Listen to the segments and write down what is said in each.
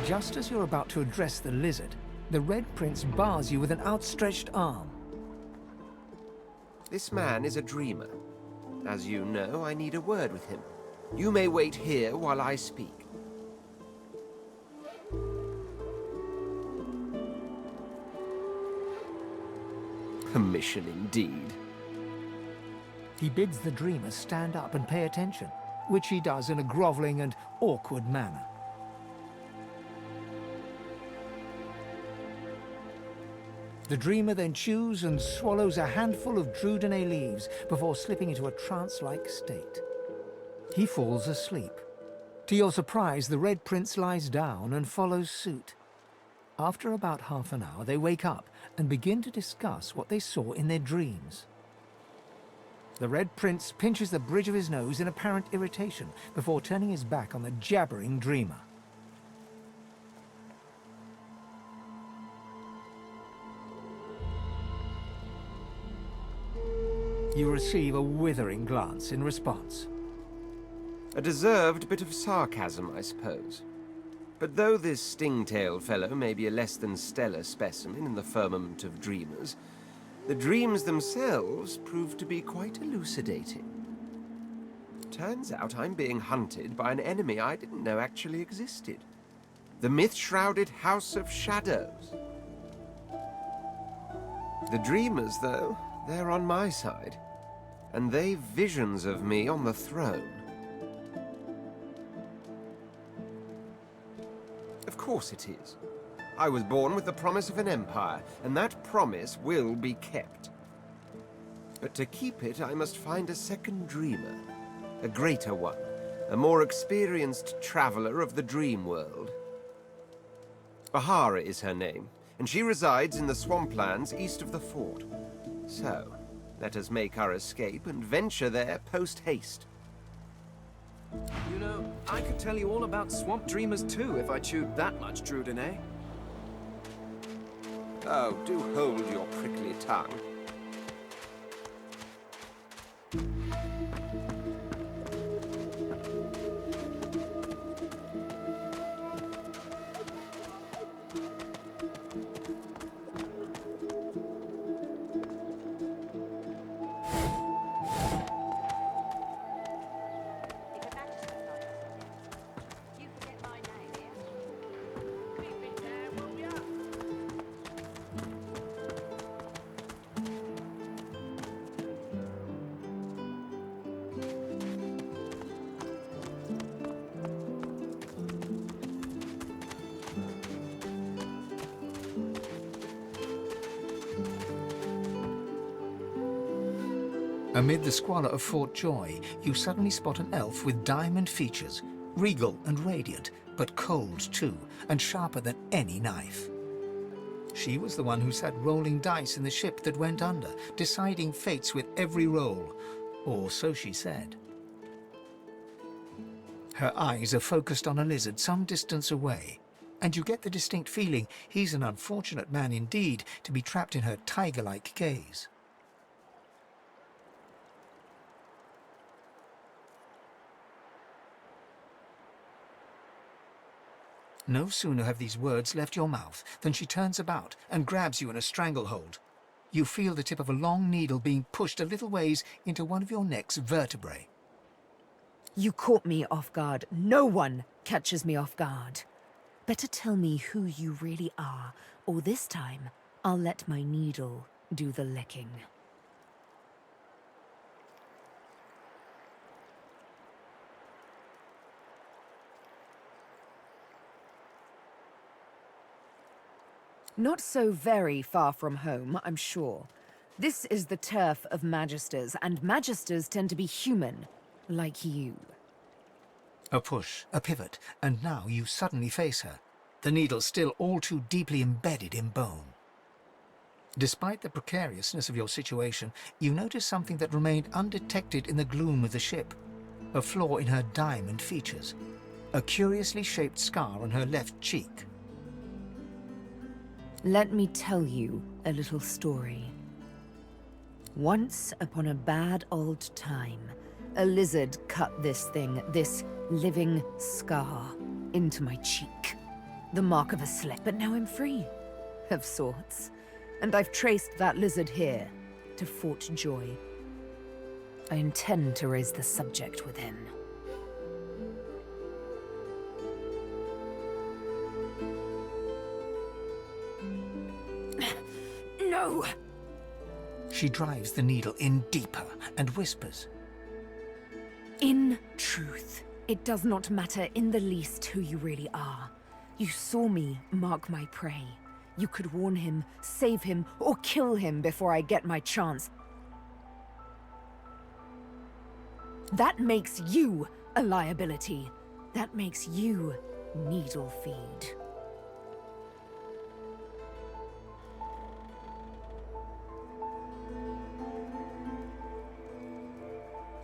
Just as you're about to address the lizard, the Red Prince bars you with an outstretched arm. This man is a dreamer. As you know, I need a word with him. You may wait here while I speak. Permission indeed. He bids the dreamer stand up and pay attention, which he does in a groveling and awkward manner. The dreamer then chews and swallows a handful of Drudene leaves before slipping into a trance-like state. He falls asleep. To your surprise, the Red Prince lies down and follows suit. After about half an hour, they wake up and begin to discuss what they saw in their dreams. The Red Prince pinches the bridge of his nose in apparent irritation before turning his back on the jabbering dreamer. You receive a withering glance in response. A deserved bit of sarcasm, I suppose. But though this sting-tailed fellow may be a less than stellar specimen in the firmament of dreamers, the dreams themselves prove to be quite elucidating. Turns out I'm being hunted by an enemy I didn't know actually existed. The myth-shrouded House of Shadows. The dreamers, though, they're on my side, and they've visions of me on the throne. Of course it is. I was born with the promise of an empire, and that promise will be kept. But to keep it, I must find a second dreamer, a greater one, a more experienced traveler of the dream world. Bahara is her name, and she resides in the swamplands east of the fort. So, let us make our escape and venture there post-haste. You know, I could tell you all about swamp dreamers too if I chewed that much Drudene. Oh, do hold your prickly tongue. Amid the squalor of Fort Joy, you suddenly spot an elf with diamond features, regal and radiant, but cold too, and sharper than any knife. She was the one who sat rolling dice in the ship that went under, deciding fates with every roll, or so she said. Her eyes are focused on a lizard some distance away, and you get the distinct feeling he's an unfortunate man indeed to be trapped in her tiger-like gaze. No sooner have these words left your mouth than she turns about and grabs you in a stranglehold. You feel the tip of a long needle being pushed a little ways into one of your neck's vertebrae. You caught me off guard. No one catches me off guard. Better tell me who you really are, or this time I'll let my needle do the licking. Not so very far from home, I'm sure. This is the turf of magisters, and magisters tend to be human, like you. A push, a pivot, and now you suddenly face her, the needle still all too deeply embedded in bone. Despite the precariousness of your situation, you notice something that remained undetected in the gloom of the ship. A flaw in her diamond features. A curiously shaped scar on her left cheek. Let me tell you a little story. Once upon a bad old time, a lizard cut this thing, this living scar, into my cheek. The mark of a slip, but now I'm free. Of sorts. And I've traced that lizard here, to Fort Joy. I intend to raise the subject with him. No! She drives the needle in deeper and whispers. In truth, it does not matter in the least who you really are. You saw me mark my prey. You could warn him, save him, or kill him before I get my chance. That makes you a liability. That makes you needle feed.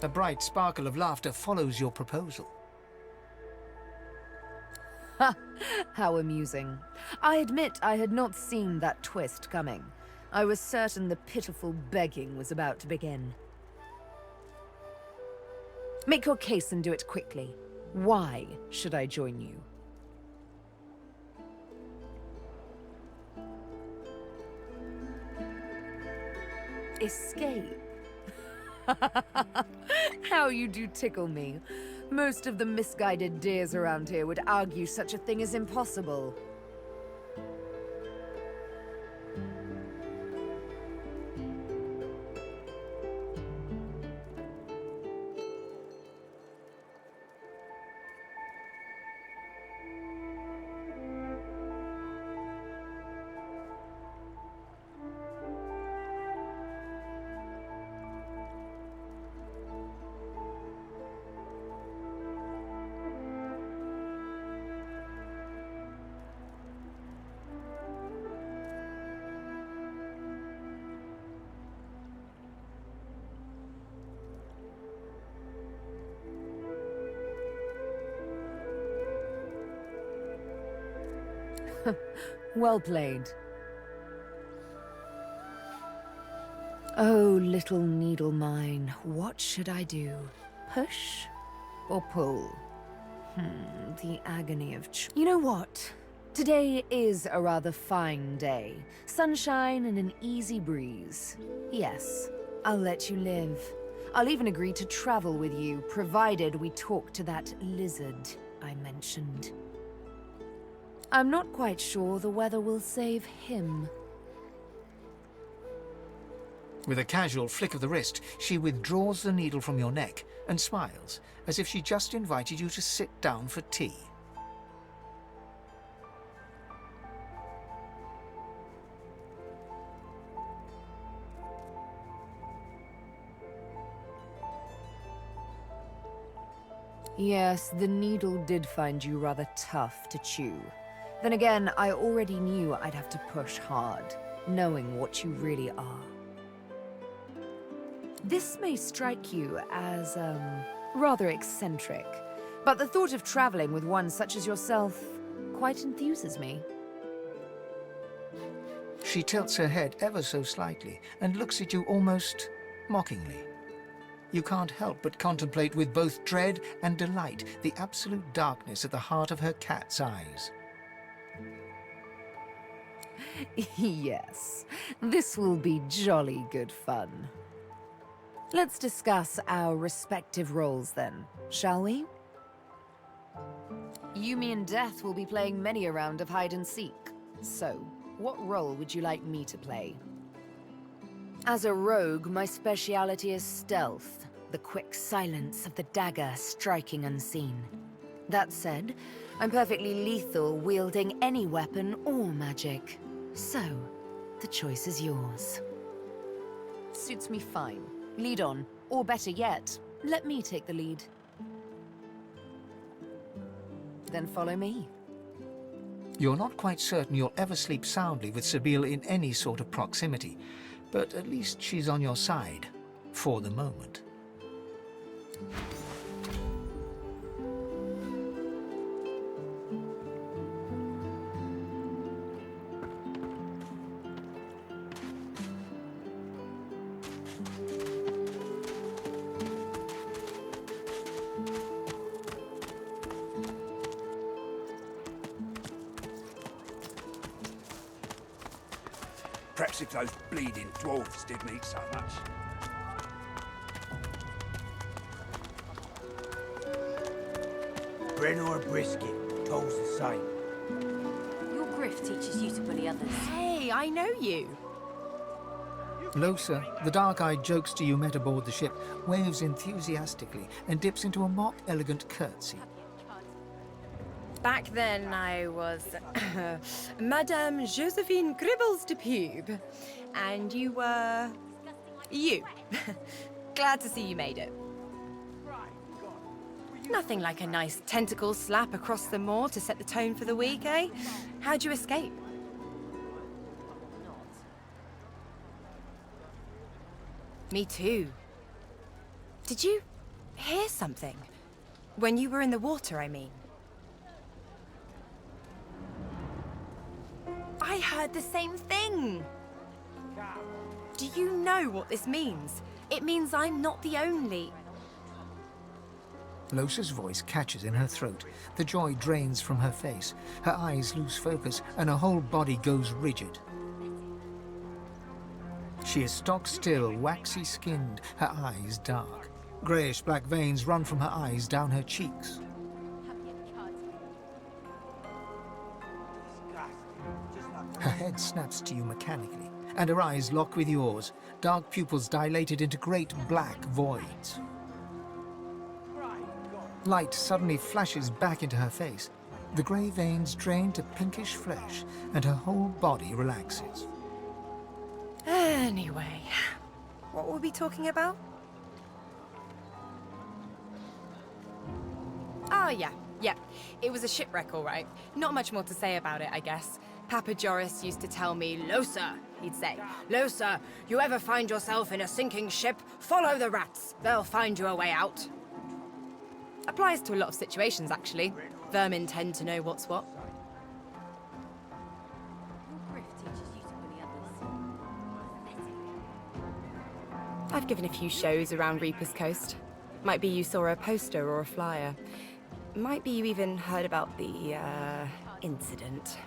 A bright sparkle of laughter follows your proposal. Ha! How amusing. I admit I had not seen that twist coming. I was certain the pitiful begging was about to begin. Make your case and do it quickly. Why should I join you? Escape? How you do tickle me. Most of the misguided deers around here would argue such a thing is impossible. Well played. Oh, little needle mine, what should I do? Push or pull? The agony of You know what? Today is a rather fine day. Sunshine and an easy breeze. Yes, I'll let you live. I'll even agree to travel with you, provided we talk to that lizard I mentioned. I'm not quite sure the weather will save him. With a casual flick of the wrist, she withdraws the needle from your neck and smiles, as if she just invited you to sit down for tea. Yes, the needle did find you rather tough to chew. Then again, I already knew I'd have to push hard, knowing what you really are. This may strike you as, rather eccentric, but the thought of traveling with one such as yourself quite enthuses me. She tilts her head ever so slightly and looks at you almost mockingly. You can't help but contemplate with both dread and delight the absolute darkness at the heart of her cat's eyes. Yes, this will be jolly good fun. Let's discuss our respective roles then, shall we? You, me, and Death will be playing many a round of hide and seek. So, what role would you like me to play? As a rogue, my speciality is stealth, the quick silence of the dagger striking unseen. That said, I'm perfectly lethal wielding any weapon or magic. So, the choice is yours. Suits me fine. Lead on, or better yet, let me take the lead. Then follow me. You're not quite certain you'll ever sleep soundly with Sebilla in any sort of proximity, but at least she's on your side, for the moment. As if those bleeding dwarves did me so much. Bread or brisket, toll's the same. Your grift teaches you to bully others. Hey, I know you. Lоусе, the dark-eyed jokester you met aboard the ship, waves enthusiastically and dips into a mock elegant curtsy. Back then, I was Madame Josephine Gribbles de Pube, and you were you. Glad to see you made it. Nothing like a nice tentacle slap across the moor to set the tone for the week, eh? How'd you escape? Me too. Did you hear something? When you were in the water, I mean. I heard the same thing! Do you know what this means? It means I'm not the only... Lóose's voice catches in her throat. The joy drains from her face. Her eyes lose focus, and her whole body goes rigid. She is stock-still, waxy-skinned, her eyes dark. Greyish-black veins run from her eyes down her cheeks. Her head snaps to you mechanically, and her eyes lock with yours, dark pupils dilated into great black voids. Light suddenly flashes back into her face. The grey veins drain to pinkish flesh, and her whole body relaxes. Anyway, what were we talking about? Oh, yeah. It was a shipwreck, all right. Not much more to say about it, I guess. Papa Joris used to tell me, Lóose, he'd say, Lóose, you ever find yourself in a sinking ship, follow the rats. They'll find you a way out. Applies to a lot of situations, actually. Vermin tend to know what's what. Your grift teaches you to bully others. I've given a few shows around Reaper's Coast. Might be you saw a poster or a flyer. Might be you even heard about the, incident.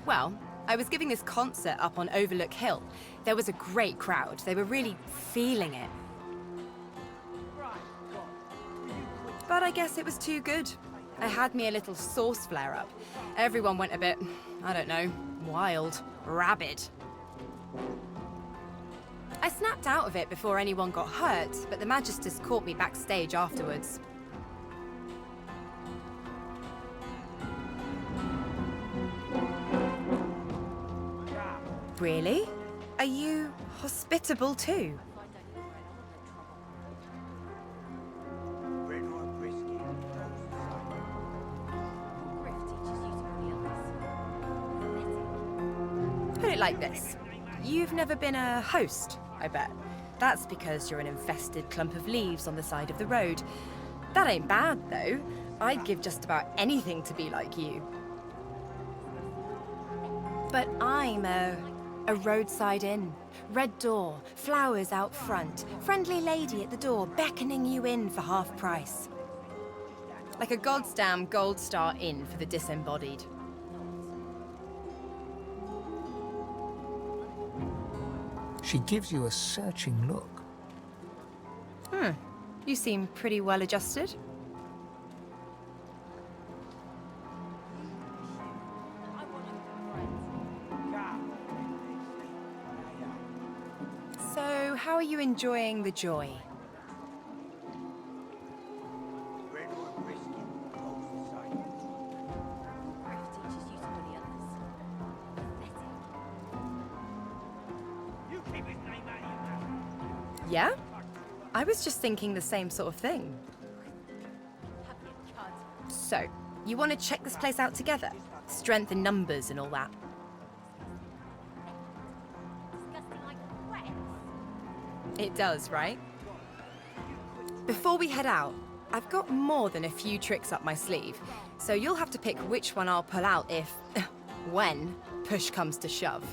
Well, I was giving this concert up on Overlook Hill. There was a great crowd. They were really feeling it. But I guess it was too good. I had me a little sauce flare-up. Everyone went a bit, I don't know, wild, rabid. I snapped out of it before anyone got hurt, but the Magisters caught me backstage afterwards. Really? Are you hospitable too? Bread or brisket, toll's the same. Your grift teaches you to bully others. Put it like this. You've never been a host, I bet. That's because you're an infested clump of leaves on the side of the road. That ain't bad, though. I'd give just about anything to be like you. But I'm a roadside inn. Red door, flowers out front, friendly lady at the door beckoning you in for half price. Like a goddamn gold star inn for the disembodied. She gives you a searching look. You seem pretty well adjusted. So, how are you enjoying the joy? Bread or brisket, toll's the same. Grift teaches you to bully others. You keep his name out of your mouth. Yeah? I was just thinking the same sort of thing. So, you want to check this place out together? Strength in numbers and all that. It does, right? Before we head out, I've got more than a few tricks up my sleeve, so you'll have to pick which one I'll pull out if, when, push comes to shove.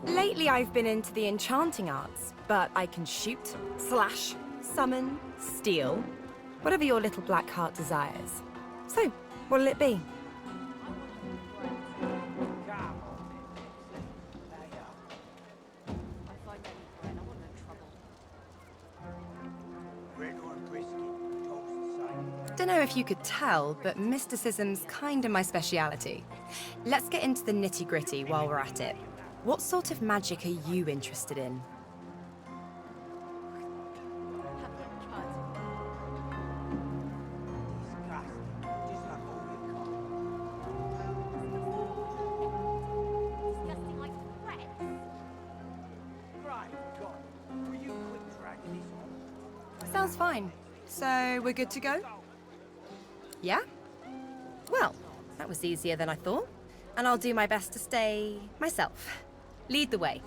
Lately I've been into the enchanting arts, but I can shoot, slash, summon, steal, whatever your little black heart desires. So, what'll it be? Don't know if you could tell, but mysticism's kinda my speciality. Let's get into the nitty-gritty while we're at it. What sort of magic are you interested in? Disgusting like threats. Right, God. Will you quit dragging this on? Sounds fine. So, we're good to go? Yeah? Well, that was easier than I thought. And I'll do my best to stay myself. Lead the way.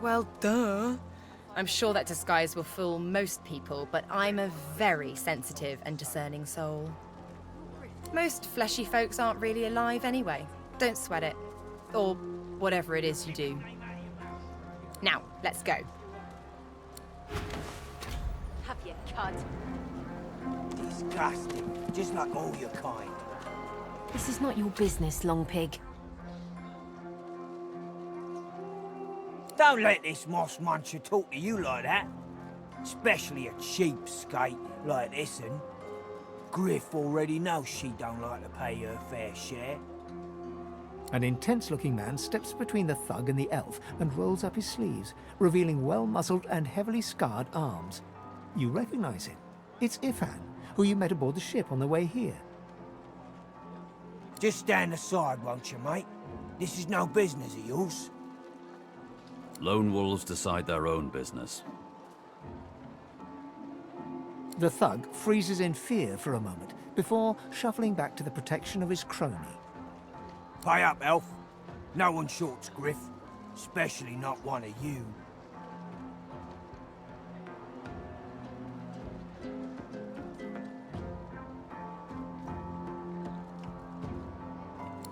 Well, duh. I'm sure that disguise will fool most people, but I'm a very sensitive and discerning soul. Most fleshy folks aren't really alive anyway. Don't sweat it. Or whatever it is you do. Now, let's go. Have you, cud? Disgusting. Just like all your kind. This is not your business, Long Pig. Don't let this moss muncher talk to you like that. Especially a cheapskate like this one. Griff already knows she don't like to pay her fair share. An intense-looking man steps between the thug and the elf and rolls up his sleeves, revealing well-muscled and heavily scarred arms. You recognize him. It's Ifan, who you met aboard the ship on the way here. Just stand aside, won't you, mate? This is no business of yours. Lone wolves decide their own business. The thug freezes in fear for a moment before shuffling back to the protection of his crony. Pay up, elf. No one shorts Griff. Especially not one of you.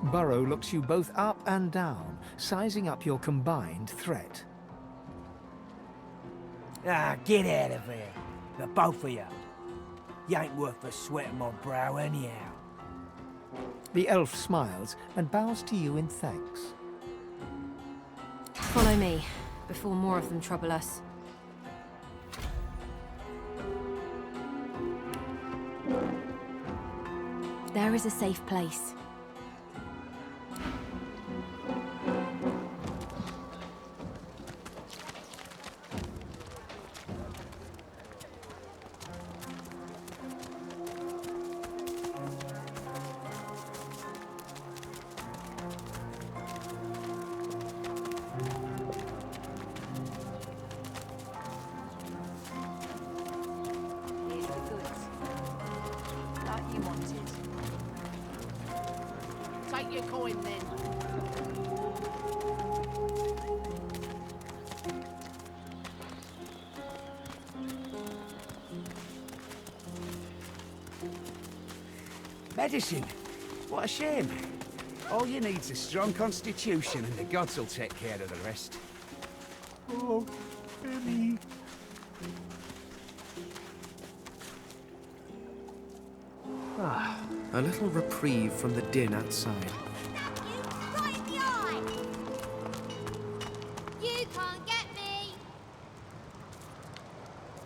Burrow looks you both up and down, sizing up your combined threat. Ah, get out of here. The both of you. You ain't worth the sweat of my brow anyhow. The elf smiles and bows to you in thanks. Follow me, before more of them trouble us. There is a safe place. Here's the goods. Like you wanted. Take your coin then. Medicine? What a shame. All you need's a strong constitution and the gods will take care of the rest. Oh, Emmy. Ah, a little reprieve from the din outside. You right in the eye! You can't get me!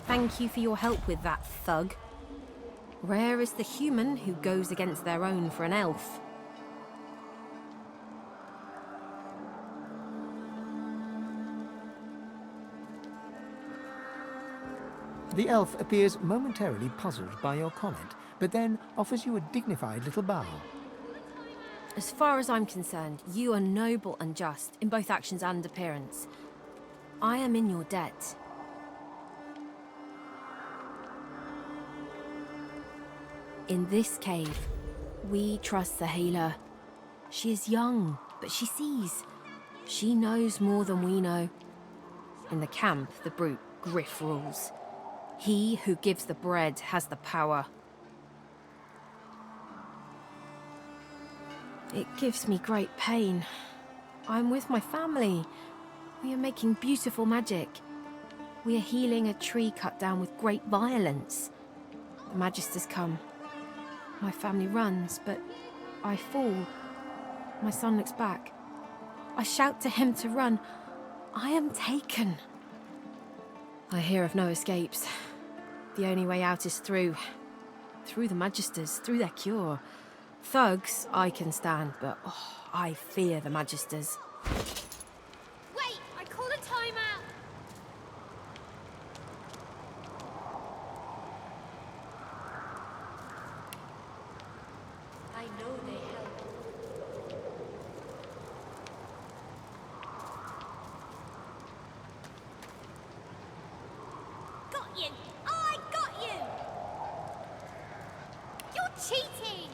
Thank you for your help with that, thug. Rare is the human who goes against their own for an elf. The elf appears momentarily puzzled by your comment, but then offers you a dignified little bow. As far as I'm concerned, you are noble and just in both actions and appearance. I am in your debt. In this cave, we trust the healer. She is young, but she sees. She knows more than we know. In the camp, the brute Griff rules. He who gives the bread has the power. It gives me great pain. I'm with my family. We are making beautiful magic. We are healing a tree cut down with great violence. The Magisters come. My family runs, but I fall. My son looks back. I shout to him to run. I am taken. I hear of no escapes. The only way out is through. Through the Magisters, through their cure. Thugs I can stand, but I fear the Magisters. Wait! I call a timeout! I know they help. Got you! I got you! You're cheating!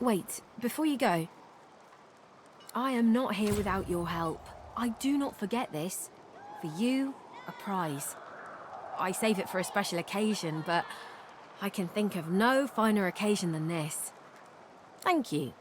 Wait, before you go. I am not here without your help. I do not forget this. For you, a prize. I save it for a special occasion, but I can think of no finer occasion than this. Thank you.